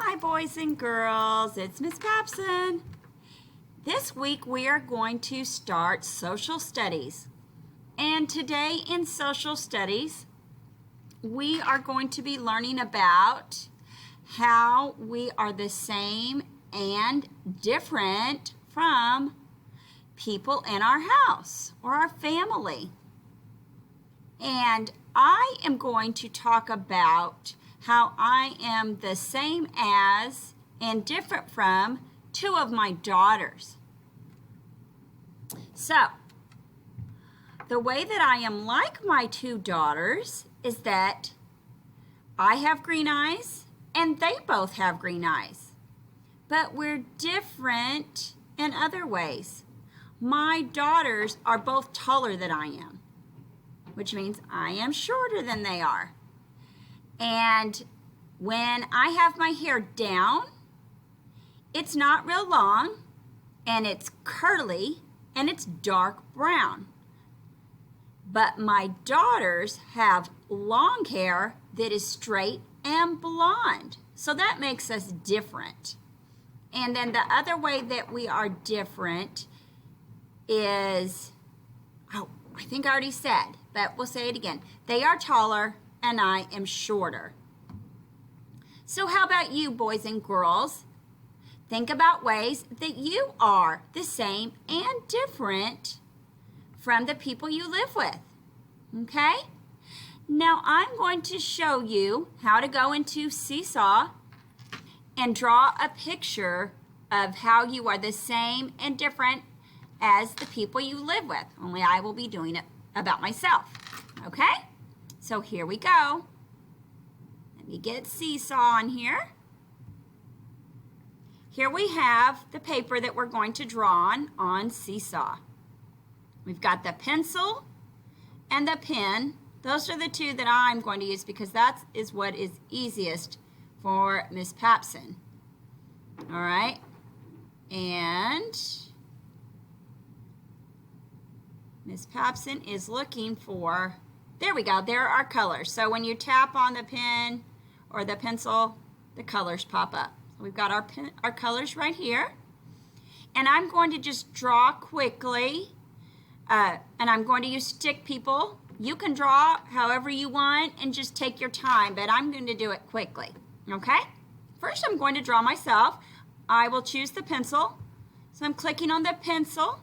Hi, boys and girls. It's Miss Papson. This week we are going to start social studies. And today in social studies, we are going to be learning about how we are the same and different from people in our house or our family. And I am going to talk about how I am the same as and different from two of my daughters. So, the way that I am like my two daughters is that I have green eyes and they both have green eyes. But we're different in other ways. My daughters are both taller than I am, which means I am shorter than they are. And when I have my hair down, it's not real long, and it's curly, and it's dark brown. But my daughters have long hair that is straight and blonde. So that makes us different. And then the other way that we are different is, I think I already said, but we'll say it again. They are taller and I am shorter. So how about you, boys and girls? Think about ways that you are the same and different from the people you live with. Okay? Now I'm going to show you how to go into Seesaw and draw a picture of how you are the same and different as the people you live with. Only I will be doing it about myself. Okay? So here we go. Let me get Seesaw on here. Here we have the paper that we're going to draw on Seesaw. We've got the pencil and the pen. Those are the two that I'm going to use because that is what is easiest for Miss Papson. All right? And Miss Papson is looking for, there we go, there are colors. So when you tap on the pen or the pencil, the colors pop up. So we've got our colors right here. And I'm going to just draw quickly. And I'm going to use stick people. You can draw however you want and just take your time, but I'm going to do it quickly. Okay? First I'm going to draw myself. I will choose the pencil. So I'm clicking on the pencil.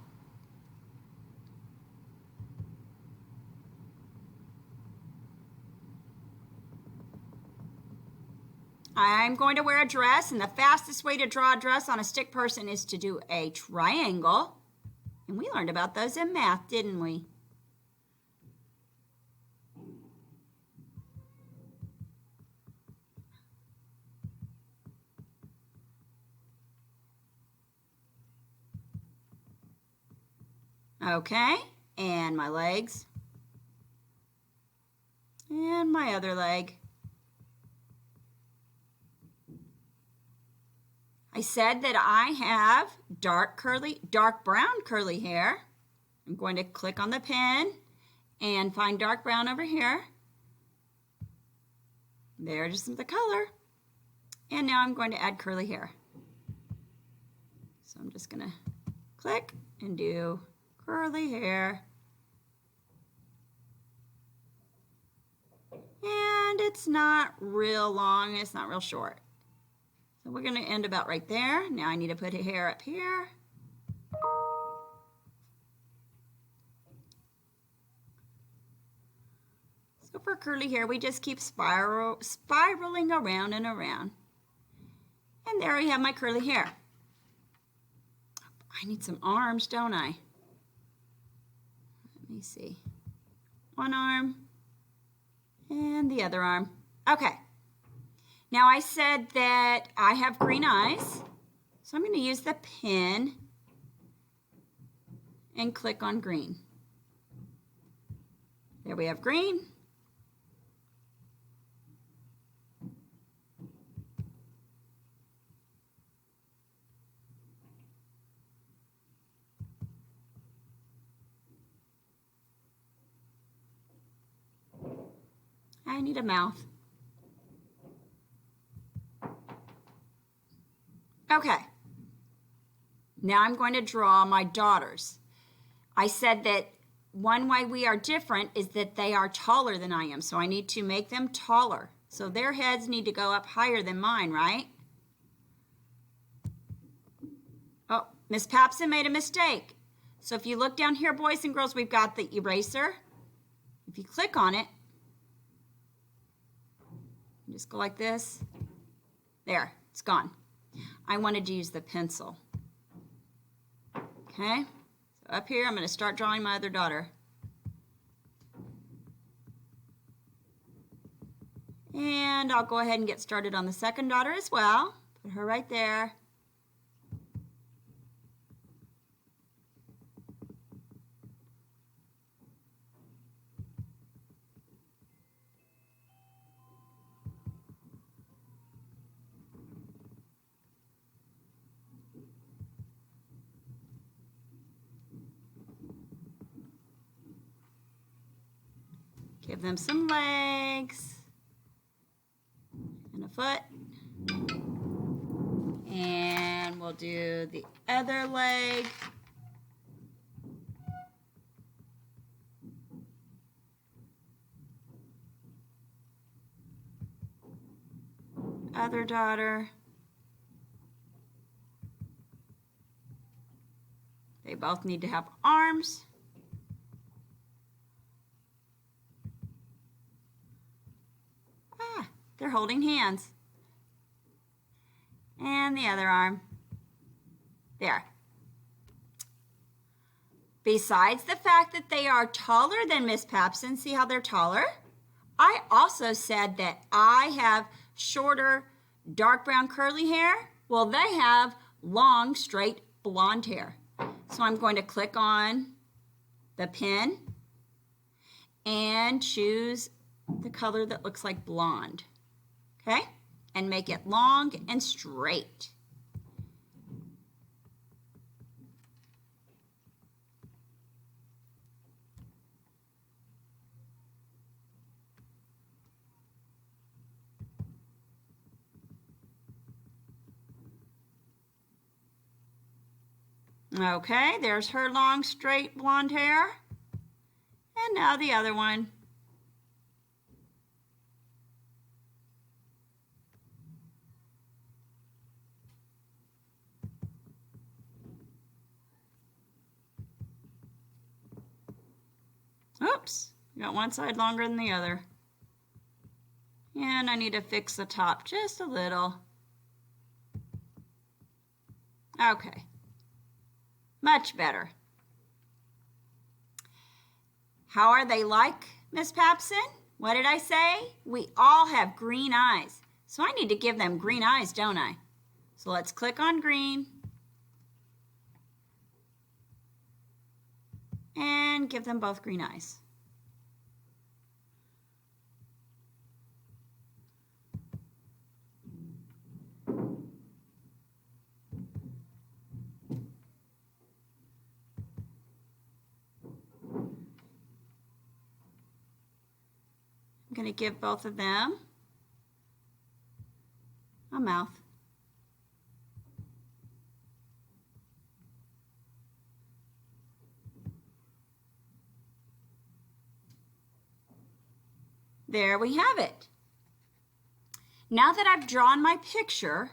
I'm going to wear a dress, and the fastest way to draw a dress on a stick person is to do a triangle. And we learned about those in math, didn't we? Okay, and my legs. And my other leg. I said that I have dark brown curly hair. I'm going to click on the pen and find dark brown over here. There's the color. And now I'm going to add curly hair. So I'm just going to click and do curly hair. And it's not real long, it's not real short. So we're going to end about right there. Now I need to put a hair up here. So for curly hair, we just keep spiraling around and around. And there we have my curly hair. I need some arms, don't I? Let me see. One arm and the other arm. Okay. Now I said that I have green eyes, so I'm going to use the pen and click on green. There we have green. I need a mouth. Okay. Now I'm going to draw my daughters. I said that one way we are different is that they are taller than I am, so I need to make them taller. So their heads need to go up higher than mine, right? Oh, Miss Papson made a mistake. So if you look down here, boys and girls, we've got the eraser. If you click on it, just go like this. There, it's gone. I wanted to use the pencil. Okay, so up here I'm going to start drawing my other daughter. And I'll go ahead and get started on the second daughter as well. Put her right there. Give them some legs and a foot. And we'll do the other leg. Other daughter. They both need to have arms. They're holding hands. And the other arm. There. Besides the fact that they are taller than Miss Papson, see how they're taller? I also said that I have shorter, dark brown curly hair. Well, they have long, straight blonde hair. So I'm going to click on the pen and choose the color that looks like blonde. Okay? And make it long and straight. Okay, there's her long, straight blonde hair. And now the other one. Oops, got one side longer than the other. And I need to fix the top just a little. Okay, much better. How are they like, Miss Papson? What did I say? We all have green eyes. So I need to give them green eyes, don't I? So let's click on green. And give them both green eyes. I'm going to give both of them a mouth. There we have it. Now that I've drawn my picture,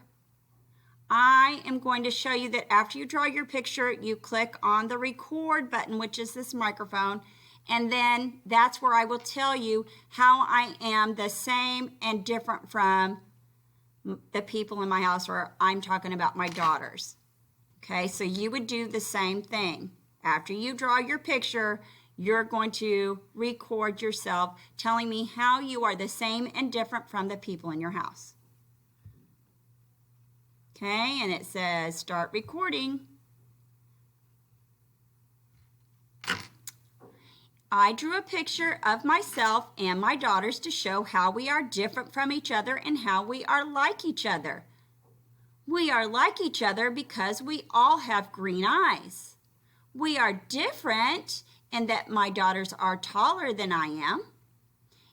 I am going to show you that after you draw your picture, you click on the record button, which is this microphone, and then that's where I will tell you how I am the same and different from the people in my house, or I'm talking about my daughters. Okay, so you would do the same thing. After you draw your picture, you're going to record yourself telling me how you are the same and different from the people in your house. Okay, and it says start recording. I drew a picture of myself and my daughters to show how we are different from each other and how we are like each other. We are like each other because we all have green eyes. We are different in that my daughters are taller than I am,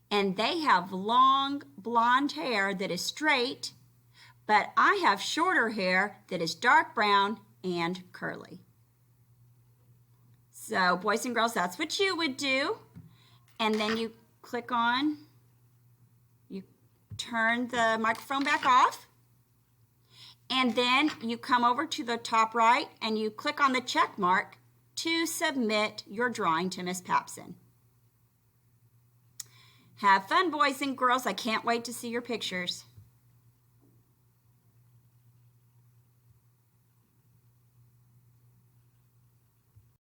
and they have long blonde hair that is straight, but I have shorter hair that is dark brown and curly. So boys and girls, that's what you would do. And then you click on, you turn the microphone back off. And then you come over to the top right and you click on the check mark to submit your drawing to Miss Papson. Have fun, boys and girls. I can't wait to see your pictures.